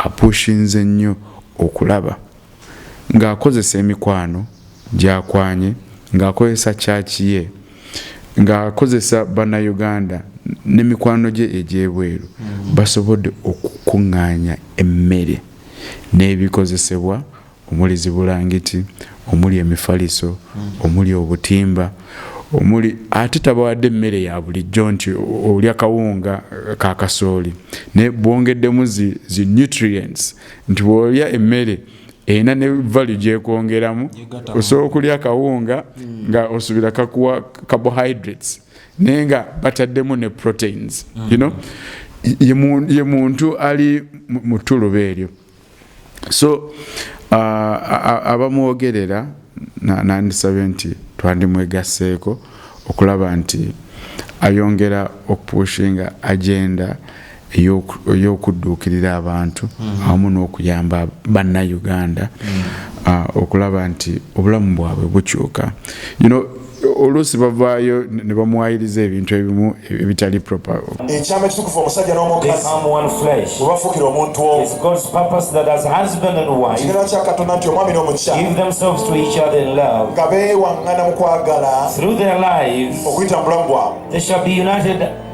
apushinze nnyo okulaba ng'akozesa emikwano gy'akwanye, ng'akozesa kyaki ye, ng'akozesa bannayuganda n'emikwano gye egy'ebweru basobodde okukuŋŋaanya emmere n'ebikozesebwa omuli zibulangiti, omuli emifaliso, omuli obutimba, omuli ate tabawadde emmere ya bulijjo nti olya kawunga ka kasooli ne bwongeddemu zi nutrients nti bw'olya emmere ena ne value gyekwongeramu osobola okulya kawunga nga osubira kakuwa carbohydrates naye nga bataddemu ne proteins you know ye muntu ali mu ttuluba eryo. So abamwogerera nandisabye nti twandimwegasseeko okulaba nti ayongera okupushinga agenda ey'okudduukirira abantu awamu n'okuyamba bannayuganda okulaba nti obulamu bwabwe bukyuka. You know, oluusi bavaayo ne bamuwayiriza ebintu ebimu ebitali proper. Ekyama ekitukuvu omusajja n'omukazi bwe bafuukira omuntu omu kigero kya Katonda nti omwami n'omukyala nga beewaŋŋana mu kwagala okuyita mu bulamu bwabwe.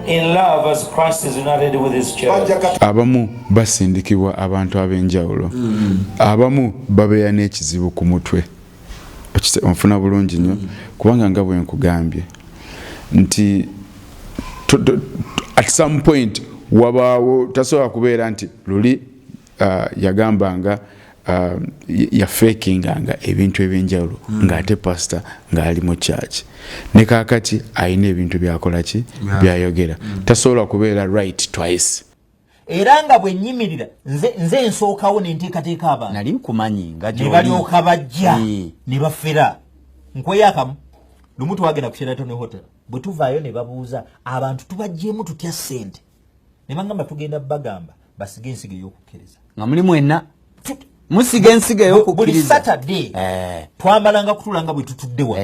In love as Christ is united with his church. Abamu basindikibwa abantu ab'enjawulo. Abamu babeera n'ekizibu ku mutwe. Onfuna bulungi nnyo kubanga nga bwe nkugambye nti at some point wabaawo tasobola kubeera nti luli yagambanga yafakinganga ebintu ebyenjawulo ng'ate pastor ng'ali mu church ne kaakati ayina ebintu byakola ki byayogera tasobola kubeera right twice. Era nga bwe nnyimirira nze nsookawo ne nteekateeka abantu nali nkumanyi nga ne balyoka bajja ne bafera nkweyakamu lumu twagenda ku Sheraton Hotel bwe tuvaayo ne babuuza abantu tubajjeemu tutya ssente ne bagamba tugenda bagamba basige ensigo ey'okukkiriza nga muli mwenna musiga ensigo ey'okukkiriza buli Saturday twamalanga kutulanga bwe tutudde wa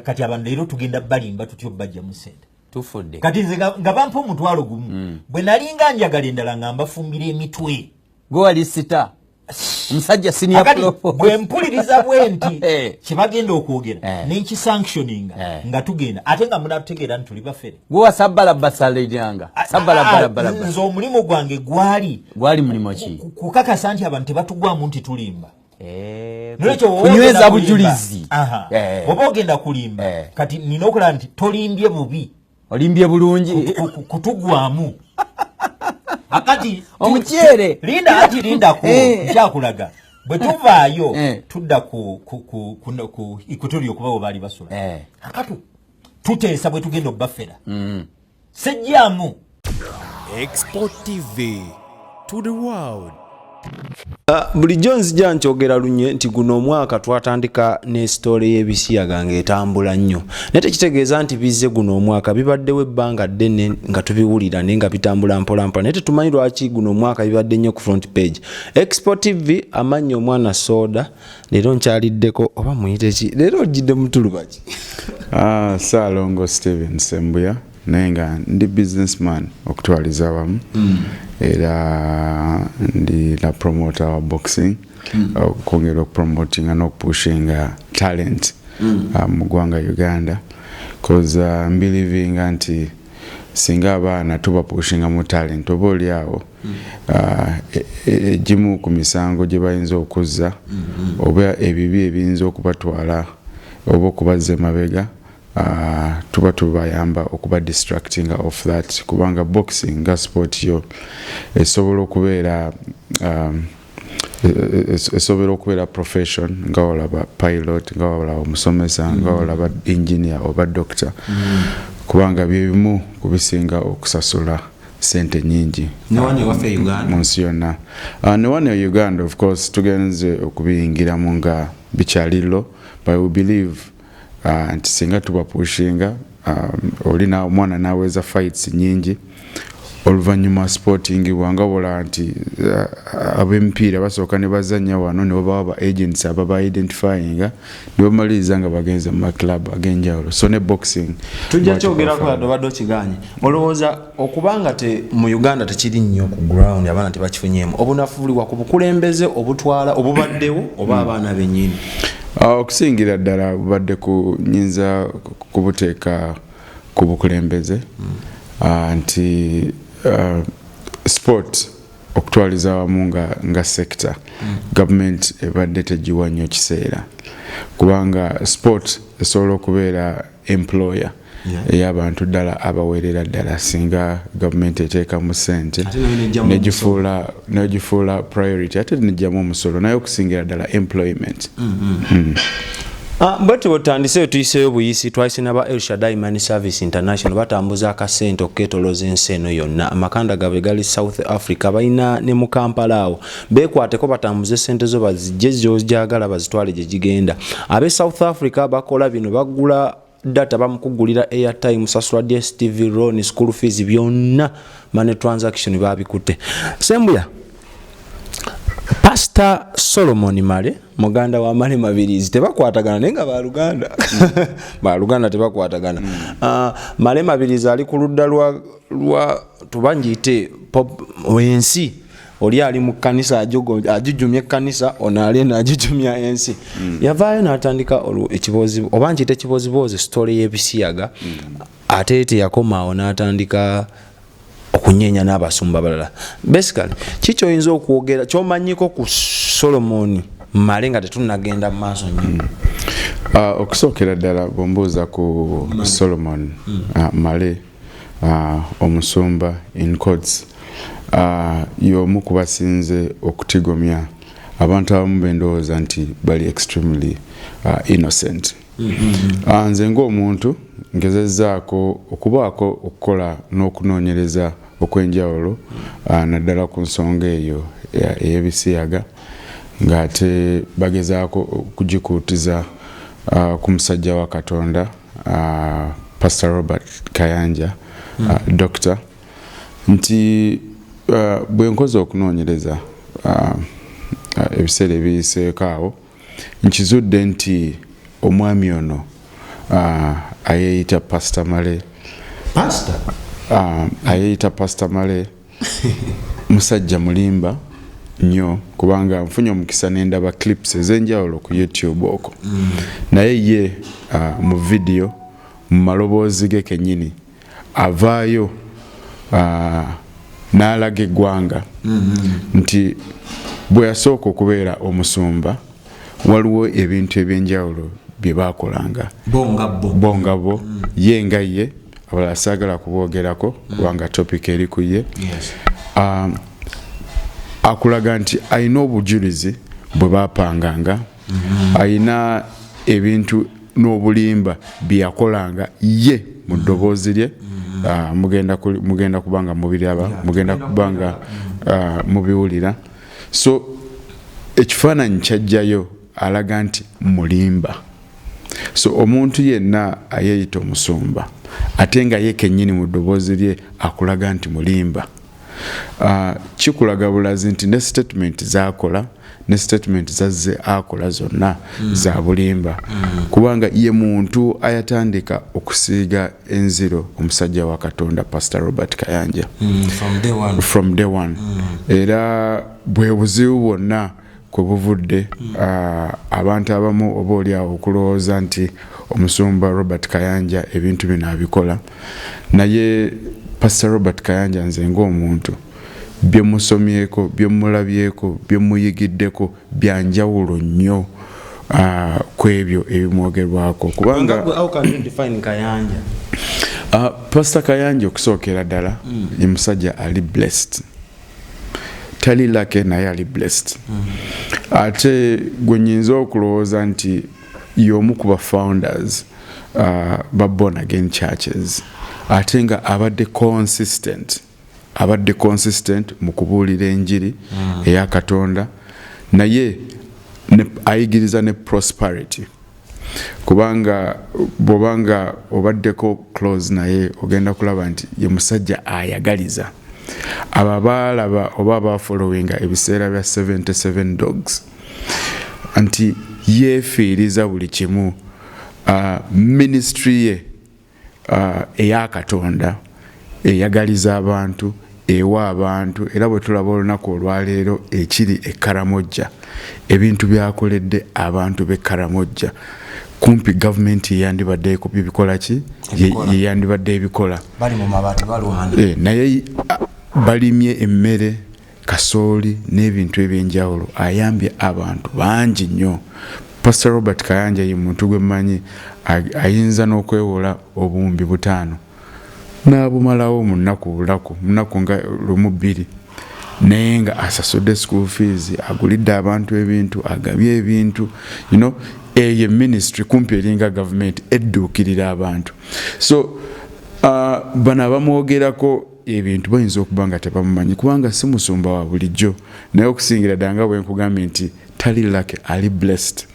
kati abantu leero tugenda balimba tutyo bajja mu ssente tufudde kati nze nga bampa omutwalo gumu bwe nalinga njagala endala nga mbafumbira emitwe gwe wali sita omusajja senior propo bwe mpuliriza bwe nti kye bagenda okwogera n'enkisanctioninga nga tugenda ate nga munatutegeera nti tuli bafere gwe wasabbalabbasalejanga sabbalabbalabbalabba nze omulimu gwange gwali mulimo ki kukakasa nti abantu tebatugwamu nti tulimba kunyweza bujulizi oba ogenda kulimba kati nina okulaba nti tolimbye bubi olimbye bulungi kutugwamu akati omukyere linda ku kyakulaga bwe tuvaayo tudda ku ikutori okubawo baali basula akatu tuteesa bwe tugenda obbafera sejjamu. Export TV to the world. Bulijjo nzija nkyogera lunye nti guno omwaka twatandika ne story y'ebisiyaga ng'etambula nnyo naye tekitegeeza nti bizze guno omwaka bibaddewo ebbanga ddene nga tubiwulira naye nga bitambula mpolampola naye tetumanyi lwaki guno omwaka bibadde nnyo ku front page. Export TV amannya omwana soda leero nkyaliddeko oba muyite ki leero ojjidde mutuluba ki? Saalongo Steven Sembuya naye nga ndi businessman okutwaliza awamu era ndi la promoter wa boxing okwongera okupromotinga n'okupushinga talent mu ggwanga Uganda cause believing nti singa abaana tubapushinga mu talent oba oli awo egimu ku misango gye bayinza okuzza oba ebibi ebiyinza okubatwala oba okubazza emabega tuba tubayamba okuba distracting of that kubanga boxing nga sport yo esobola okubeera profession nga olaba pilot nga olaba omusomesa nga olaba engineer oba doctor kubanga byebimu kubisinga okusasula sente nyingi munsi yonna. Ne wano Uganda of course tugenze okubiyingiramu nga bikyaliro but we believe nti singa tubapushinga olina omwana naweza fights nyingi oluvannyuma sporting bwanga bola nti ab'emipiira basooka ne bazannya wano ne babawa ba agents ababa identifying ne bamaliriza nga bagenze mu maclub ag'enjawulo so ne boxing tujja kyogerako yadde obadde okiganye olowooza okubanga mu Uganda tekiri nnyo ku ground abaana tebakifunyemu obunafuulibwa ku bukulembeze obutwala obubaddewo oba abaana bennyini okusingira ddala bubadde ku nyinza kubuteeka ku bukulembeze nti sport okutwaliza awamu nga sector government ebadde tegiwa nnyo kiseera kubanga sport esobola okubeera employer ey'abantu ddala abawerera ddala singa gavumenti eteekamu ssente negifuula priority ate nejjamu omusolo naye okusingira ddala employment. Bwete bwetandise tuyiseeyo buyisi twayise n'aba El Shaddai Money Service International batambuza akasente okuketoloza ensi eno yonna amakanda gaabwe gali South Africa balina ne mu Kampala awo beekwateko batambuze sente zo bazijje gy'ojagala bazitwale gye gigenda ab'e South Africa bakola bino bagula data bamukugulira airtime sasula DSTV loan school fees byonna money transaction babikutte Sembuya Pastor Solomon Male muganda wa Male Mabirizi tebakwatagana nenga baluganda baluganda tebakwatagana Male Mabirizi ali ku ludda lwa tubanjite wensi oli ali mu kanisa ajujumye kanisa onali na ajujumya ensi yavaayo n'atandika ekibozi obanjite ekibozibozi story y'ebisiyaga ate yakoma n'atandika okunyenya n'abasumba balala basically kicho oyinza okwogera kyomanyiko ku Solomon Male nga tetunagenda mu maaso nnyo okusookera ddala bombuuza ku Solomon Male omusumba in courts y'omu ku basinze okutigomya abantu abamu bendowooza nti bali extremely innocent nze ng'omuntu ngezezzaako okubaako okukola n'okunoonyereza okwenjawulo naddala ku nsonga eyo ey'ebisiyaga ng'ate bagezaako okugikuutiza ku musajja wa Katonda Pastor Robert Kayanja Doctor nti bwe nkoze okunoonyereza ebiseera ebiyiseeko awo nkizudde nti omwami ono ayeeyita Pastor Male ayeeyita Pastor Male musajja mulimba nnyo kubanga nfunye omukisa n'endaba clips ez'enjawulo ku YouTube okwo naye ye mu video mu maloboozi ge kennyini avaayo n'alaga eggwanga nti bwe yasooka okubeera omusumba waliwo ebintu ebyenjawulo bye baakolanga bongabo ye nga ye abalala saagala kuboogerako kubanga topic eri ku ye akulaga nti alina obujulizi bwe baapanganga alina ebintu n'obulimba bye yakolanga ye mu ddoboozi lye mugenda kubanga mubiraba mugenda kubanga mubiwulira so ekifaananyi kyajjayo alaga nti mulimba so omuntu yenna ayeeyita omusumba ate nga ye kennyini mu ddoboozi lye akulaga nti mulimba kikulaga bulazi nti ne statement z'akola ne statement zazze akola zonna za bulimba kubanga ye muntu ayatandika okusiiga enziro omusajja wa Katonda Pastor Robert Kayanja from day one era bwe buzibu bwonna kwe buvudde abantu abamu oba oliawo okulowooza nti omusumba Robert Kayanja ebintu bino abikola naye Pastor Robert Kayanja nze ng'omuntu bye musomyeko bye mulabyeko bye muyigiddeko byanjawulo nnyo ku ebyo ebimwogerwako kubanga how can you define Kayanja? Pastor Kayanja okusookera ddala ye musajja ali blessed tali lake naye ali blessed ate gwe nnyinza okulowooza nti y'omu ku ba founders ba born again churches ate nga abadde consistent mu kubuulira enjiri eya Katonda naye ayigiriza ne prosperity kubanga bw'obanga obaddeko close naye ogenda kulaba nti ye musajja ayagaliza ababalaba oba bafollowinga ebiseera bya 77 dogs anti yefiiriza buli kimu ministry ye eya Katonda eyagaliza abantu ewa abantu era bwe tulaba olunaku olwaleero ekiri Karamoja ebintu byakoledde abantu be Karamoja kumpi gavumenti yandibadde ku bikola ki yandibadde ebikola bali mu mabaati balwana naye balimye emmere kasooli n'ebintu ebyenjawulo ayambye abantu bangi nnyo. Pastor Robert Kayanja ye muntu gwe mmanyi ayinza n'okwewola obumbi 5 n'abumalawo mu nnaku nga 1-2 naye nga asasudde school fees agulidde abantu ebintu agabye ebintu eyo ministry kumpi eringa government edduukirira abantu. So bano abamwogerako ebintu bayinza okuba nga tebamumanyi kubanga si musumba wa bulijjo naye okusingira ddanga bwe nkugambye nti tali lake ali blessed.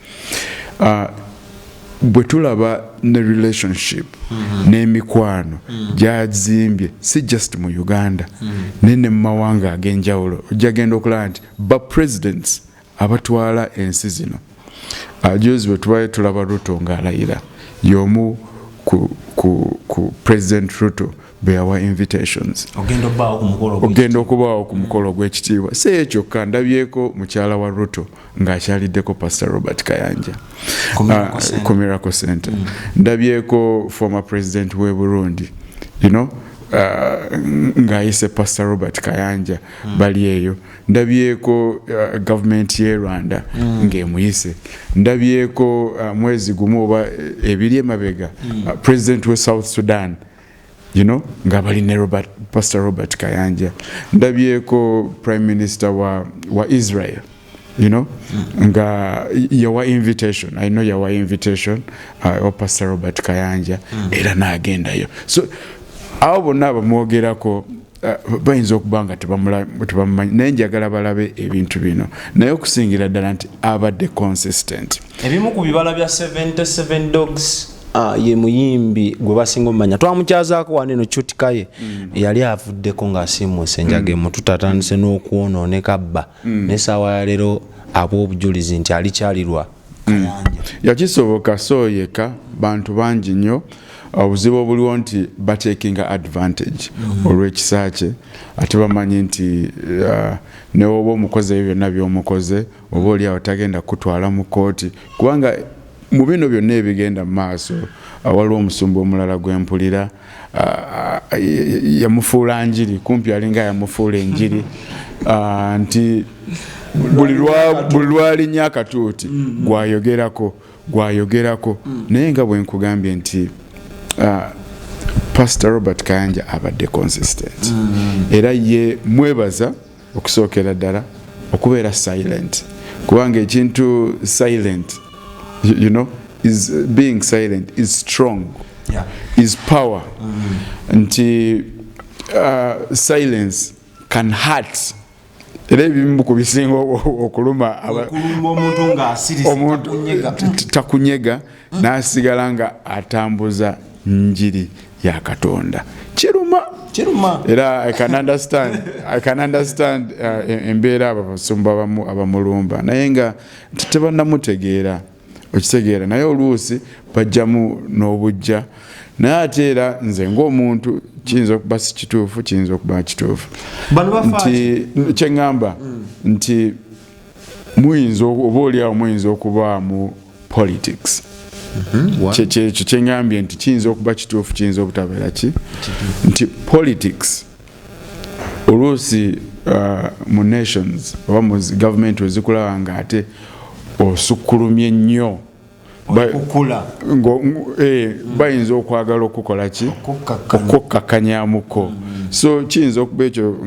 Bwe tulaba ne relationship n'emikwano gyazimbye si just mu Uganda nene mu mawanga ag'enjawulo ojja genda okulaba nti ba presidents abatwala ensi zino juzi bwe tubaye tulaba Ruto ng'alayira y'omu ku President Ruto beyawa invitations ogenda okubaawo ku mukolo gw'ekitiibwa si ekyo kyokka ndabyeko mukyala wa Ruto ng'akyaliddeko Pastor Robert Kayanja ku Miracle Center ndabyeko former president w'e Burundi ng'ayise Pastor Robert Kayanja bali eyo ndabyeko government y'e Rwanda ng'emuyise ndabyeko mwezi gumu oba ebiri emabega president w'e South Sudan nga bali ne Pastor Robert Kayanja ndabyeko prime minister wa Israel nga yawa invitation I know yawa invitation wa Pastor Robert Kayanja era n'agendayo. So abo bonna abamwogerako bayinza okuba nga tebamumanyi naye njagala balabe ebintu bino naye okusingira ddala nti abadde consistent. Ebimu ku bibala bya 77 dogs ye muyimbi gwe basinga omumanya twamukyazaako wano eno Chutikaye yali avuddeko ng'asiimuse enjaga emu tutatandise n'okwonooneka bba n'essaawa ya leero ab'obujulizi nti alikyalirwa Kayanja yakisoboka so yeka bantu bangi nnyo obuzibu obuliwo nti batekinga advantage olw'ekisa kye ate bamanyi nti ne oba omukozi ebyo byonna by'omukoze oba oli awo tagenda kutwala mu kooti kubanga mu bino byonna ebigenda mu maaso waliwo omusumba omulala gwempulira yamufuula njiri kumpi alinga yamufuula enjiri nti buli lwalinnya akatuuti gwayogerako naye nga bwe nkugambye nti Pastor Robert Kayanja abadde consistent era ye mwebaza okusookera ddala okubeera silent kubanga ekintu silent is being silent is strong is power nti silence can hurt era ebimu ku bisinga okuluma omuntu takunyega n'asigala nga atambuza njiri ya Katonda kiruma era I can understand embeera abasumba abamulumba naye nga tebannamutegeera okitegeera naye oluusi bajjamu n'obujja naye ate era nze ng'omuntu kiyinza okuba si kituufu kiyinza okuba kituufu nti kyeŋŋamba nti muyinza oba oliawo muyinza okubaamu politics kyekyo kyeŋŋambye nti kiyinza okuba kituufu kiyinza obutabeera ki nti politics oluusi mu nations oba mu gavumenti wezikulaba nga ate osukkulumye nnyo bayinza okwagala okukola ki okukkakanyamuko so kiyinza okuba ekyo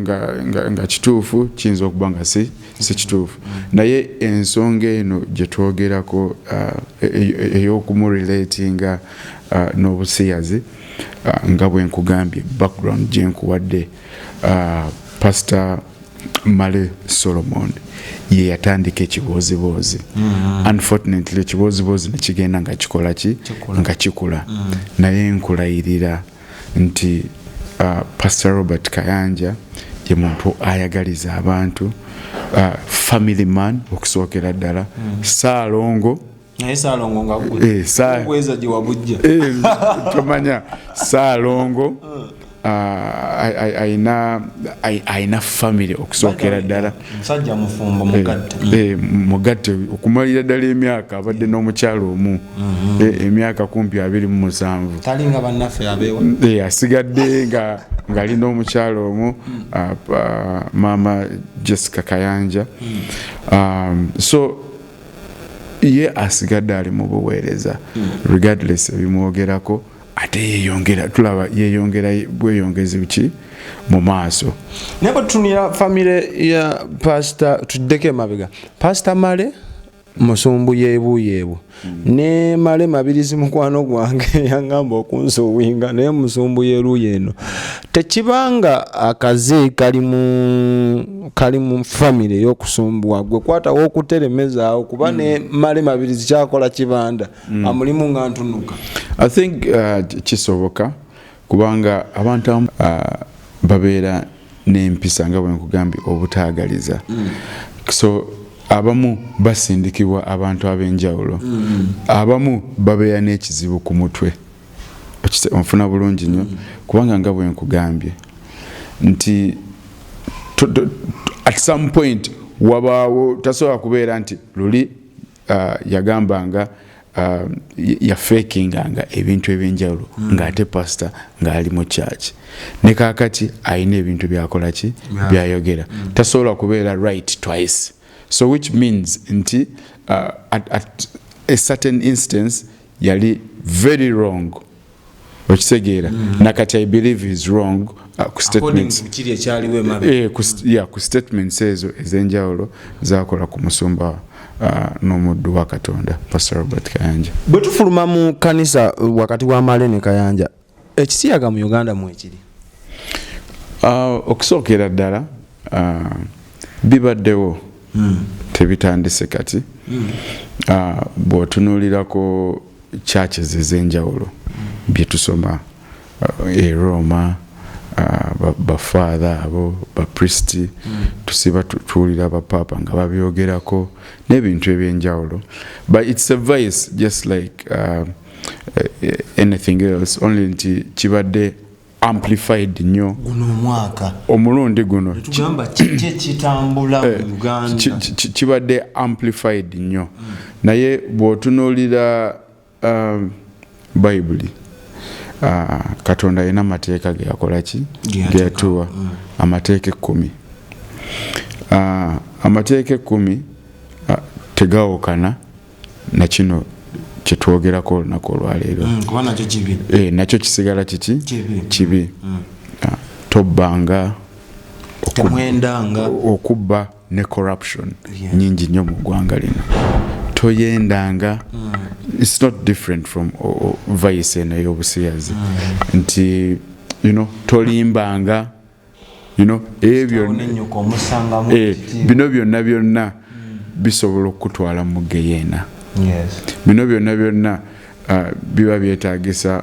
nga kituufu kiyinza okuba nga si kituufu naye ensonga eno gye twogerako ey'okumurelatinga n'obusiyazi nga bwe nkugambye background gye nkuwadde Pastor Male Solomon ye yatandika ekiboozibozi unfortunately ekiboozibozi nekigenda nga kikola ki nga kikula naye nkulayirira nti Pastor Robert Kayanja ye muntu ayagaliza abantu, family man okusookera ddala, Saalongo naye Saalongo nga gweza gye wabujja tomanya Saalongo aina family okusookera ddala, musajja mufumbo mugatte mugatte okumalira ddala emyaka abadde n'omukyalo omu emyaka kumpi 27 talinga bannaffe abeewa asigadde ng'ali n'omukyalo omu maama Jessica Kayanja. So ye asigadde ali mu buweereza regardless ebimwogerako, ate yeyongera, tulaba yeyongera bweyongezi buki mu maaso. Naye bwe tutunira famire ya Pastor, tuddeko emabega, Pastor Male musumbu yeebuyeebu ne Male Mabirizi mukwano gwange yangamba okunsuubinga, naye musumbu yeeruye eno tekibanga akaze kali mu famire y'okusumbuwa gwe kwatawo okuteremezaawo kuba ne Male Mabirizi kyakola kibanda amulimu nga ntunuka. I think kisoboka kubanga abantu babeera n'empisa nga bwe nkugambye obutaagaliza. So abamu basindikibwa abantu ab'enjawulo, abamu babeera n'ekizibu ku mutwe, onfuna bulungi nnyo kubanga nga bwe nkugambye nti at some point wabaawo tasobola kubeera nti luli yagambanga yafakinganga ebintu ebyenjawulo ng'ate pastor ng'ali mu church, ne kaakati ayina ebintu byakola ki byayogera, tasobola kubeera right twice. So which means nti at a certain instance yali very wrong, okitegeera nakati I believe he's wrong ku statements ku statements ezo ez'enjawulo zakola ku musumba n'omuddu wa Katonda Pastor Robert Kayanja. Bwe tufuluma mu kanisa wakati wa Male ne Kayanja, ekisiyaga mu Uganda mwekiri? Okusookera ddala bibaddewo tebitandise kati. Bw'otunuulirako churches ez'enjawulo bye tusoma e Roma, bafather abo bapriesti tusiba tuwulira bapapa nga babyogerako n'ebintu ebyenjawulo, but it's a vice just like anything else, only nti kibadde amplified nnyo guno omwaka omulundi guno tugamba kiki kitambula mu Uganda kibadde amplified nnyo. Naye bw'otunuulira Bible, Katonda alina amateeka ge yakola ki ge yatuwa, amateeka 10. Amateeka 10 tegaawukana na kino kyetwogerako olunaku olwaleero, kuba nakyo kibi, nakyo kisigala kiki kibi. Tobbanga, temwendanga, okubba ne corruption nyingi nnyo mu ggwanga lino. Toyendanga, it's not different from vice eno ey'obusiyazi nti tolimbanga, ebyo bino byonna bisobola okutwala mu geyeena. Bino byonna biba byetaagisa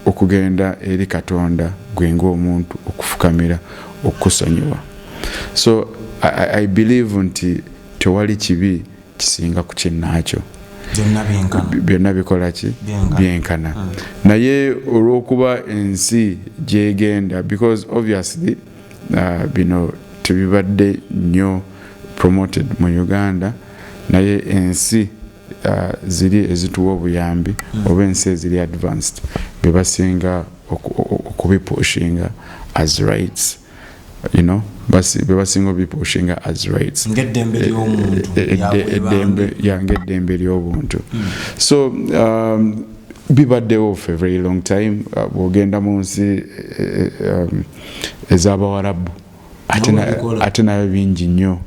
okugenda eri Katonda gwe ng'omuntu, okufukamira, okusonyiwa. So I believe nti tewali kibi kisinga ku kinnaakyo, byonna bikola ki byenkana. Naye olw'okuba ensi gyegenda, because obviously bino tebibadde nnyo promoted mu Uganda, naye ensi ziri ezituwa obuyambi oba ensi eziri advanced bebasinga okubipushinga as rights, bebasinga obipushinga as rights ng'eddembe ly'obuntu. So bibaddewo for a very long time. Bw'ogenda mu nsi ez'Abawarabu ate nayo bingi nnyo,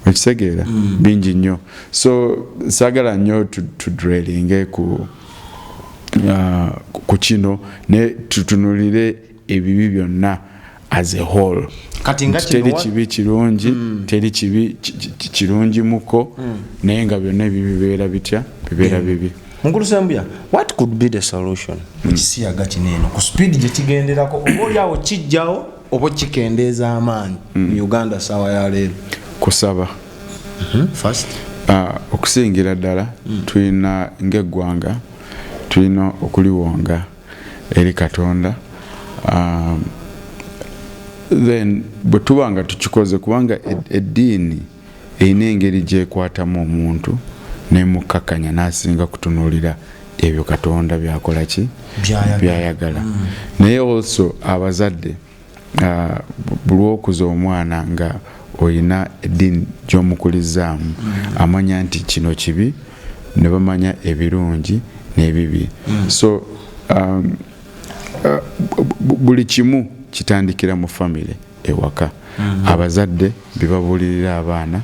ekitegeera bingi nnyo. So saagala nnyo tudrelinge ku kino ne tutunulire ebibi byonna as a whole. Teri kibi kirungi, teri kibi kirungi muko, naye nga byonna bibeera bitya, bibeera bibi. Mukulu Sambia, what could be the solution? Ekisiyaga kineno ku speed gye kigenderako, obaolyawo kijjawo oba kikendeeza amaanyi mu Uganda sawa ya leero kusaba first okusingira ddala tulina ng'eggwanga tulina okuliwonga eri Katonda then bwe tuba nga tukikoze kubanga eddiini erina engeri gyekwatamu omuntu nemukkakanya n'asinga kutunuulira ebyo Katonda byakola ki byayagala naye also abazadde buli okuza omwana nga oyina eddiini gy'omukulizaamu amanya nti kino kibi ne bamanya ebirungi n'ebibi so buli kimu kitandikira mu family ewaka abazadde bibabuulirira abaana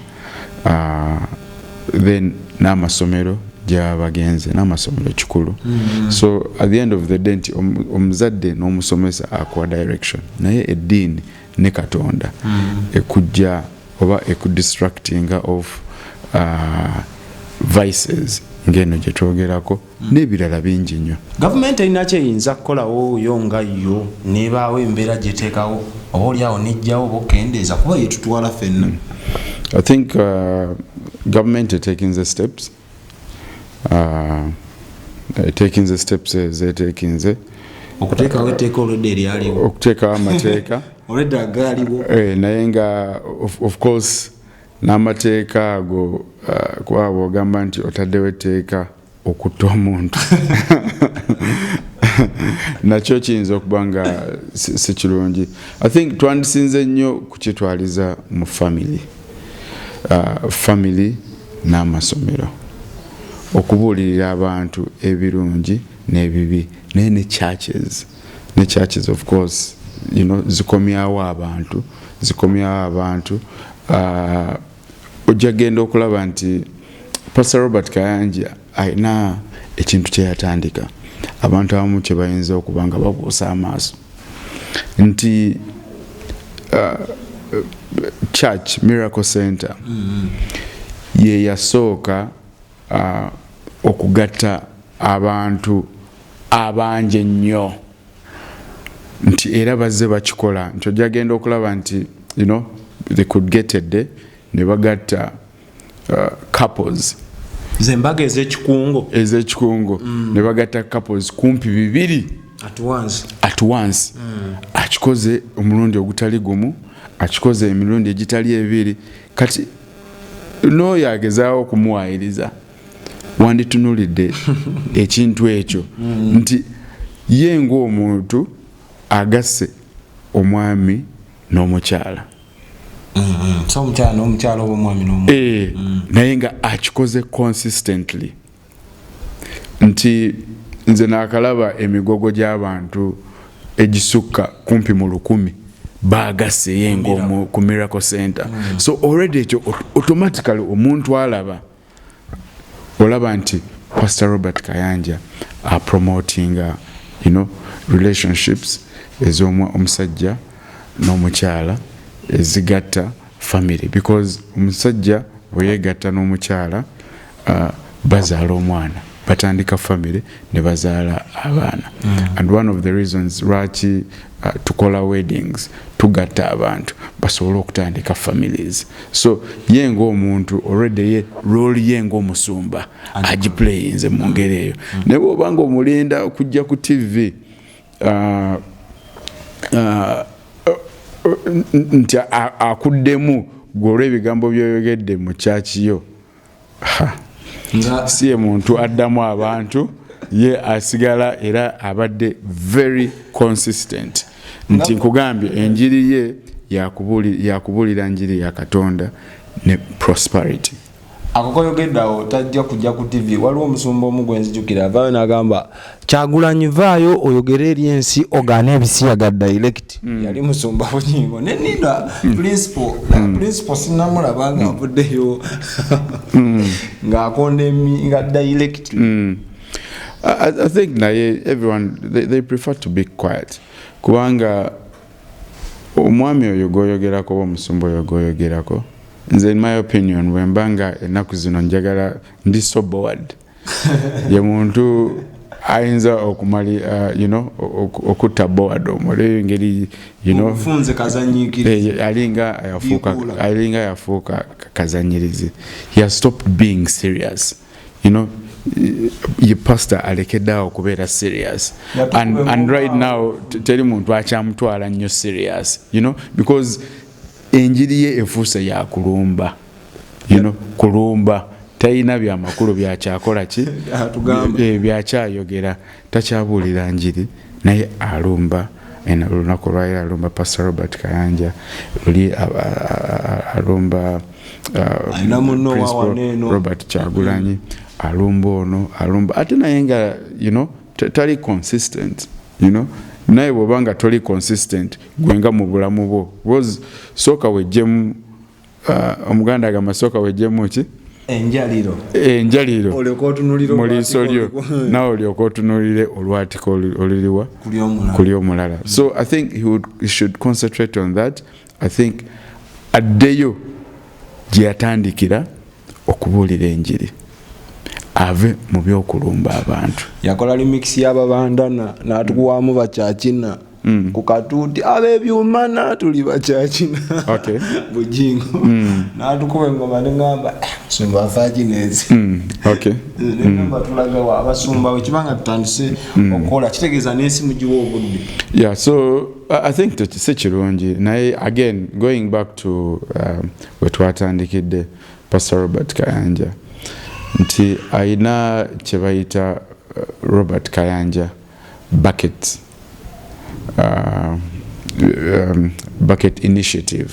then n'amasomero gy'abagenze n'amasomero kikulu so at the end of the day nti omuzadde n'omusomesa akuwa direction naye eddiini ne Katonda ekujja oba ekudistractinga of vices ngeno gye twogerako n'ebirala bingi nnyo gavumenti erina kyeyinza kukolawo yo nga yo nebaawo embeera gyeteekawo oba oliawo nejjawo oba okendeeza kuba yetutwala ffenna I think government are taking the steps zetekinze okuteekawo etteeka olwedde eryaliwo okuteekawo amateeka olwedde agaaliwo naye nga of course n'amateeka ago kuba bw'ogamba nti otaddewo etteeka okutta omuntu nakyo kiyinza okuba nga si kirungi I think twandisinze nnyo kukitwaliza mu family n'amasomero okubuulirira abantu ebirungi n'ebibi naye ne churches of course you know zikomyawo abantu ojja genda okulaba nti Pastor Robert Kayanja ayina ekintu kye yatandika abantu abamu kye bayinza okuba nga babuusa amaaso nti Church Miracle Center ye yasooka okugatta abantu abangi ennyo nti era bazze bakikola nti ojja genda okulaba nti you know they could get a day ne bagatta couples zembaga ezekikungo ne bagatta couples kumpi 2 at once akikoze omulundi ogutali gumu akikoze emirundi egitali 2 kati n'oyo agezaawo okumuwaayiriza wanditunulidde ekintu ekyo nti ye ng'omuntu agasse omwami n'omukyala so omukyala n'omukyala oba omwami n'omwami naye nga akikoze consistently nti nze naakalaba emigogo gy'abantu egisukka kumpi mu 100 baagasse ye ku Miracle Center so already ekyo automatically omuntu olaba nti Pastor Robert Kayanja are promoting you know relationships ez'omusajja n'omukyala ezigatta family because omusajja bwe yegatta n'omukyala bazaala omwana batandika family ne bazaala abaana and one of the reasons lwaki tukola weddings tugatta abantu basobole okutandika families so ye ng'omuntu already ye role ye ng'omusumba agiplayinze mu ngeri eyo naye bw'oba nga omulinda okujja ku TV nti akuddemu gw'olwa ebigambo byoyogedde mu kyaki yo si ye muntu addamu abantu ye asigala era abadde very consistent nti nkugambye enjiri ye yakubuulira njiri ya Katonda ne prosperity akokoyogeddawo tajja kujja ku TV waliwo omusumba omu gwe nzijukira avaayo n'agamba Kyagulanyi vaayo oyogere eri ensi ogaana ebisiyaga direct yali musumba bunyingo nenida principal sinamulaba nga avuddeyo ng'akonda nga direct I think naye everyone they prefer to be quiet kubanga omwami oyo goyogerako oba omusumba oyo goyogerako nze in my opinion wembanga ennaku zino njagala ndi so bored ye muntu ayinza okumali okutta board omuli ngeri funze kazanyikiriza alinga yafuuka kazanyirizi. He has stopped being serious. Ye pastor alekeddeawo okubeera serious and right now teri muntu akyamutwala nnyo serious, because enjiri ye efuuse ya kulumba, kulumba talina byamakulu byakyakola ki byakyayogera, takyabuulira njiri naye alumba. Olunaku lwayo alumba Pastor Robert Kayanja, luli alumba Robert Kyagulanyi, alumba ono alumba ate naye nga tali consistent, naye bw'obanga toli consistent gwenga mu bulamu bwo was sooka wejjemu omuganda agamba sooka wejjemu ki enjaliro mu liiso lyo nawe olyoka otunuulire olwatika oliriwa kuli omulala. So I think he should concentrate on that. I think addeyo gye yatandikira okubuulira enjiri, ave mu by'okulumba abantu. Yakola remix y'ababandana n'atukuwamu bakyakina ku katuuti ab'ebyuma n'atuli bakyakina bujingo n'atukuba engoma neŋŋamba musumba afaginezi neŋŋamba tulaga abasumba wekibanga tutandise okukola kitegeeza n'ensimu giwa obudde. Yeah, so I think that si kirungi naye again going back to we twatandikidde Pastor Robert Kayanja nti ayina kye bayita Robert Kayanja bucket bucket initiative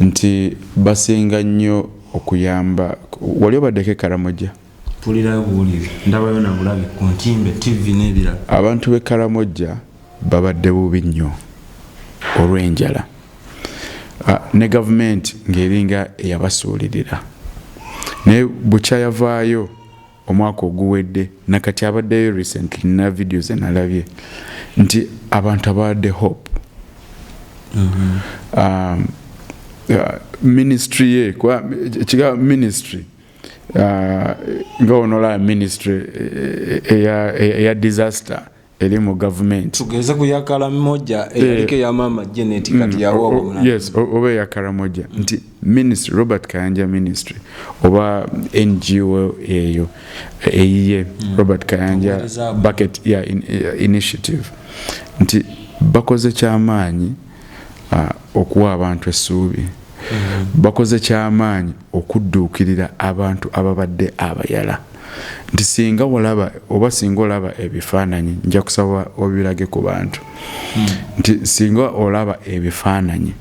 nti basinga nnyo okuyamba. Wali obaddeko Karamoja? Pulira buulire ndabayo na bulabe ku ntimbe TV n'ebirala. Abantu b'e Karamoja babadde bubi nnyo olw'enjala ne gavumenti ng'eringa eyabasuulirira, naye bukyayavaayo omwaka oguwedde nakati abaddeyo recently na videos enalabye nti abantu abadde hope. Ministry ye kwa kiga ministry nga onola ministry eya disaster eri mu government tugeze ku ya Karamoja erike ya mama Janet kati yawo obuna. Yes, oba ya Karamoja nti ministry Robert Kayanja ministry oba NGO eyo eyiye Robert Kayanja bucket initiative nti bakoze kyamaanyi okuwa abantu essuubi, bakoze kyamaanyi okudduukirira abantu ababadde abayala. Nti singa olaba oba singa olaba ebifaananyi nja kusaba obirage ku bantu nti singa olaba ebifaananyi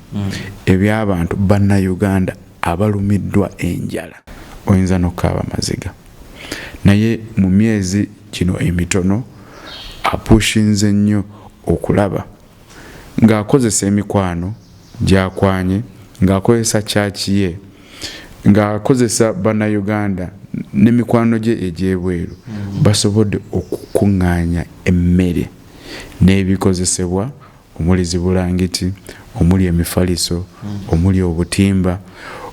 eby'abantu bannayuganda abalumiddwa enjala oyinza n'okaaba maziga, naye mu myezi kino emitono apushinze nnyo okulaba ng'akozesa emikwano gy'akwanye, ng'akozesa kyaki ye, ng'akozesa bannayuganda n'emikwano gye egy'ebweru basobodde okukuŋŋaanya emmere n'ebikozesebwa omuli zibulangiti, omuli emifaliso, omuli obutimba,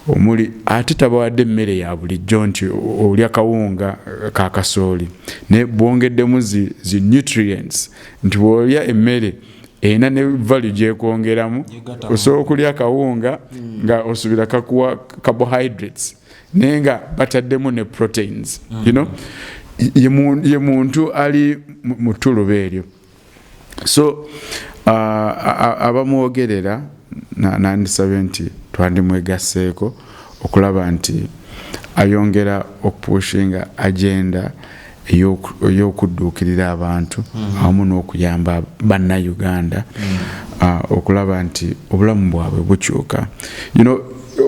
omuli ate tabawadde emmere ya bulijjo nti olya kawunga ka kasooli ne bwongeddemu zi nutrients nti bw'olya emmere erina ne value gyekwongeramu osobola okulya kawunga nga osubira kakuwa carbohydrates naye nga bataddemu ne proteins. Ye muntu ali mu ttuluba eryo. So abamwogerera nandisabye nti twandimwegasseeko okulaba nti ayongera okupushinga agenda ey'okudduukirira abantu awamu n'okuyamba bannayuganda okulaba nti obulamu bwabwe bukyuka.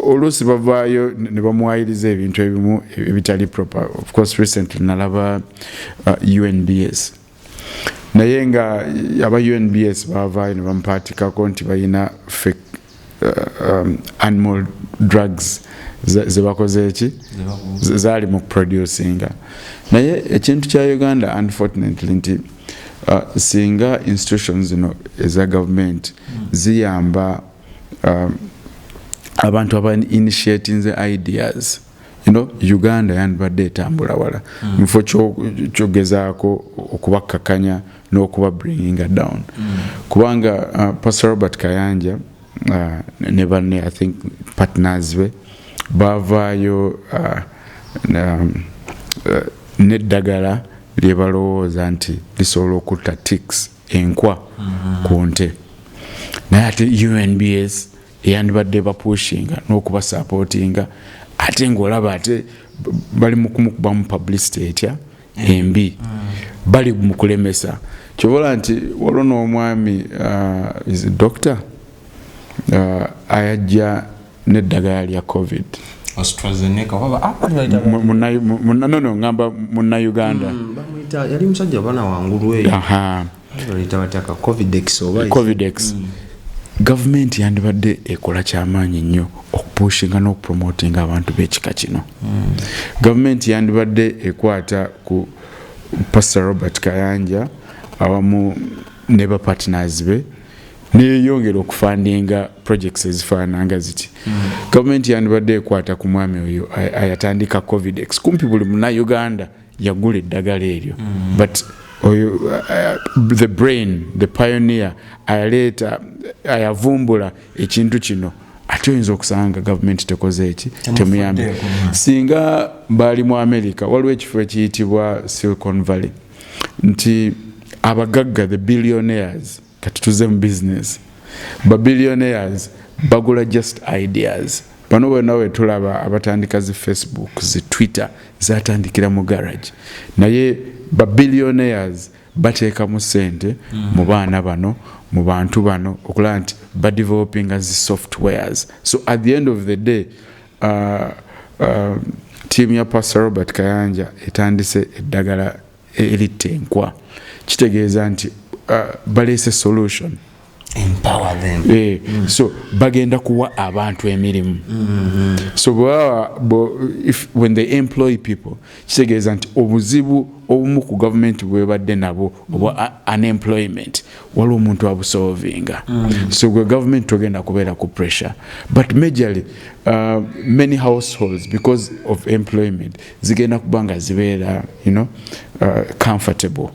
Oluusi bavaayo ne bamuwayiriza ebintu ebimu ebitali proper. Of course recently nalaba UNBS naye nga aba UNBS bavaayo ne bamupaatikako nti balina fake animal drugs zebakoze eki zaali mu producinga. Naye ekintu kya Uganda unfortunately nti singa institutions zino eza government ziyamba abantu aba initiating the ideas Uganda yandibadde etambula wala mufo kyogezaako okubakakanya n'okuba bringing down kubanga Pastor Robert Kayanja ne banne I think partners be bavaayo n'eddagala lye balowooza nti lisobola okutta ticks enkwa ku nte naye ate UNBS eyandibadde bapushinga n'okuba supportinga ate ng'olaba ate bali mu kumukubamu publicity etya embi bali mu kulemesa kyobola nti waliwo n'omwami is doctor ayajja n'eddagala lya COVID ngamba munnauganda yali musajja bana wangulu eyo Covidex government yandibadde ekola kyamaanyi nnyo okupushinga n'okupromotinga abantu b'ekika kino government yandibadde ekwata ku Pastor Robert Kayanja awamu ne ba partners be neyongera okufundinga projects ezifaananga ziti government yandibadde ekwata ku mwami oyo ayatandika Covidex kumpi buli munnauganda yagula eddagala eryo but the brain, the pioneer, ayaleta ayavumbula ekintu kino ate oyinza okusanga government tekoze eki temuyambe singa bali mu America waliwo ekifo ekiyitibwa Silicon Valley nti abagagga the billionaires kati tuze mu business ba billionaires bagula just ideas bano bonna we tulaba abatandika zi Facebook zi Twitter zatandikira mu garage naye ba billionaires bateeka mu sente mu baana bano mu bantu bano okulaba nti ba developing as softwares so at the end of the day team ya Pastor Robert Kayanja etandise eddagala eritenkwa kitegeeza nti balese solution empower them so bagenda kuwa abantu emirimu so when they employ people kitegeeza nti obuzibu obumu ku government bwebadde nabo oba unemployment waliwo omuntu abusolvinga so gwe government togenda kubeera ku pressure but majorly many households because of employment zigenda kubanga zibeera comfortable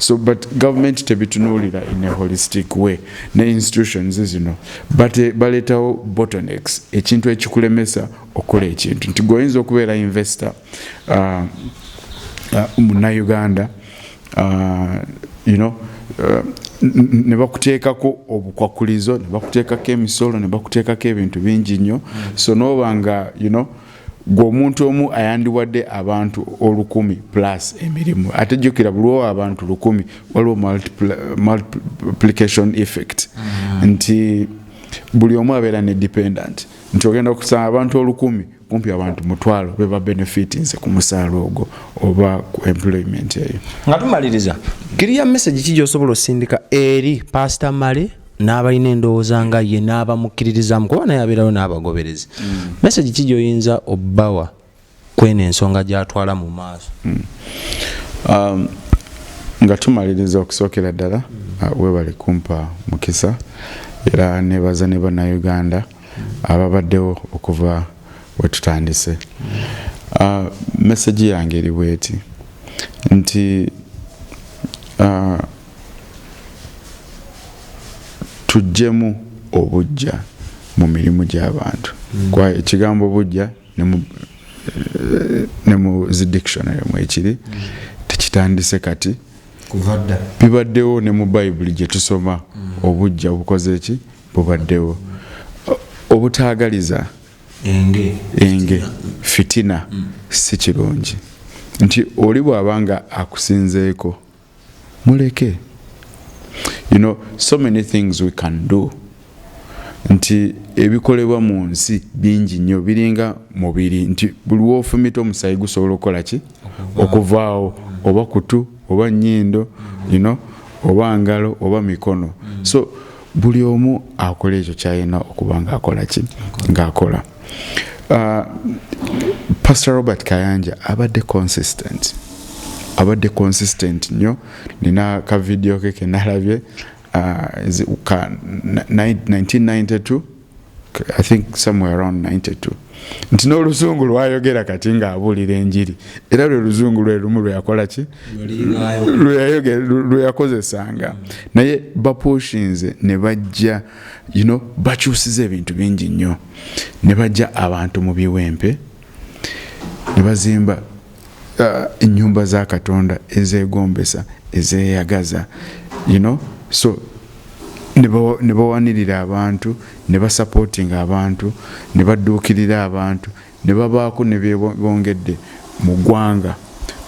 so but government tebitunulira in a holistic way ne institutions zino but baletawo bottlenecks ekintu ekikulemesa okola ekintu nti goyinza okubeera investor munnauganda ne bakuteekako obukwakulizo ne bakuteekako emisolo ne bakuteekako ebintu bingi nnyo so nobanga gw'omuntu omu ayandiwadde abantu 1,000 plus emirimu ate jjukira buliwo abantu 1,000 waliwo multiplication effect nti buli omu abeera ne dependent nti ogenda okusanga abantu 1,000 kumpi abantu 1,000 beba benefitinze ku musaala ogwo oba ku employment eyo nga tumaliriza kiriya message ki gy'osobola osindika eri Pastor Male n'abalina endowooza nga ye n'abamukkiririzamu kuba naye abeerayo n'abagoberezi message ki gy'oyinza obbawa kweno ensonga gy'atwala mu maaso nga tumaliriza okusookera ddala weebale kumpa mukisa era nebaza ne bannayuganda ababaddewo okuva we tutandise message yange eri bweti nti tujjemu obujja mu mirimu gy'abantu kwa ekigambo obujja ne mu zi dictionary mu ekiri tekitandise kati kuvadda bibaddewo ne mu Bible gye tusoma obujja bukoze eki bubaddewo obutaagaliza enge fitina si kirungi nti oli bw'abanga akusinzeeko muleke so many things we can do nti ebikolebwa mu nsi bingi nnyo biringa mubiri nti buli wofumita omusayi gusobola okukola ki okuvaawo oba kutu oba nnyindo oba ngalo oba mikono so buli omu akola ekyo kyalina okuba nga akola ki ng'akola Pastor Robert Kayanja abadde consistent nnyo nina ka video ke kenalabye 1992 I think somewhere around 92 nti n'oluzungu lwayogera kati ng'abuulira enjiri era lwe luzungu lwe lumu lwe yakola ki lwe yakozesanga naye bapushinze ne bajja bakyusiza ebintu bingi nnyo ne bajja abantu mu biwempe ne bazimba ennyumba za Katonda ezeegombesa ezeeyagaza so ne bawanirira abantu ne basupportinga abantu ne badduukirira abantu ne babaako ne bongedde mu ggwanga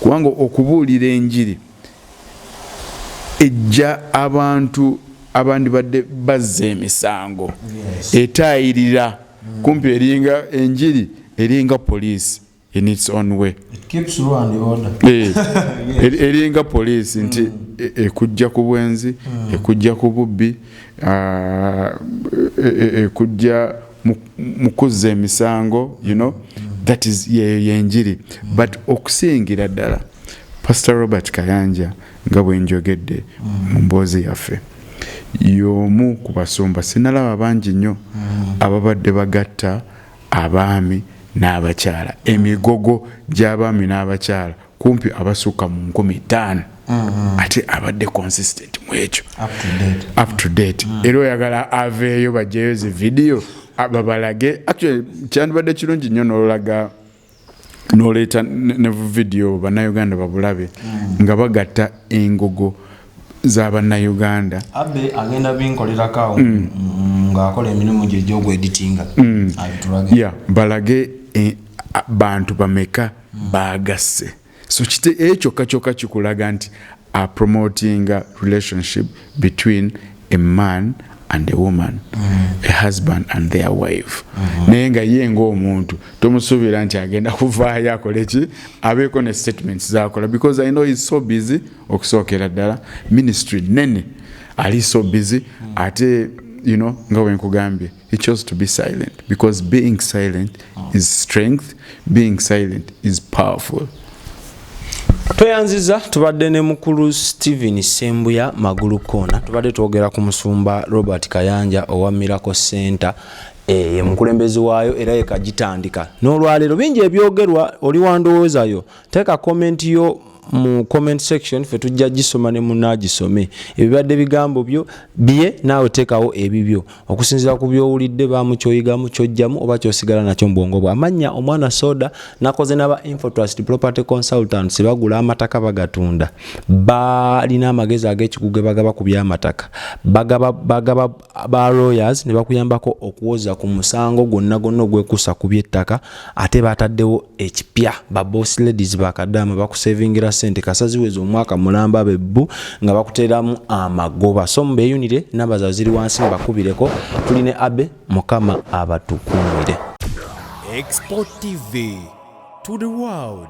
kubanga okubuulira enjiri ejja abantu abandi badde bazza emisango etaayirira kumpi eringa enjiri eringa police in its own way. It keeps law and order. Eringa police nti ekujja ku bwenzi ekujja ku bubbi ekujja mukuzza emisango that is yenjiri but okusingira ddala Pastor Robert Kayanja nga bwe njogedde mu mboozi yaffe y'omu ku basumba sinalaba bangi nnyo ababadde bagatta abaami n'abakyala emigogo gy'abaami n'abakyala kumpi abasukka mu 15,000 ate abadde consistent mu ekyo up to date era oyagala aveeyo bajjeyo zi video babalage actually kyandibadde kirungi nnyo n'oleeta ne video bannayuganda babulabe nga bagatta engogo z'abannayuganda abe agenda binkolerako ng'akola emirimu gye egy'okweditinga balage bantu bameka baagasse so ekyo kyokka kikulaga nti promoting a relationship between a man and a woman, a husband and their wife. Naye nga ye ng'omuntu tomusuubira nti agenda kuvaayo akole ki abeeko ne statements z'akola because I know he's so busy okusookera ddala ministry nene ali so busy ate nga bwe nkugambye he chose to be silent because being silent is strength, being silent is powerful. Tweyanziza tubadde ne mukulu Steven Sembuya Magulu Kona tubadde twogera ku musumba Robert Kayanja owa Miracle Center ye mukulembezi waayo era yekagitandika n'olwaleero bingi ebyogerwa oli wandowoozayo teeka comment yo mu comment section fe tujja gisoma ne munagisome ebibadde bigambo byo bye naawe teekawo ebibyo okusinziira ku byowulidde bamukyoyigamu kyojjamu oba kyosigala nakyo mu bwongo bwo amanya omwana soda nakoze n'aba Infotrust Property Consultants bagula amataka bagatunda balina amagezi ag'ekikugu bagaba ku by'amataka bagaba ba lawyers ne bakuyambako okuwoza ku musango gwonna ogwekuusa ku by'ettaka ate bataddewo ekipya ba boss ladies bakadama bakusavingira sente kasaziweza omwaka mulamba bebbu nga bakuteeramu amagoba so mbeyunire namba za ziri wansi bakubireko tuline abe mukama abatukumire. Export TV to the world.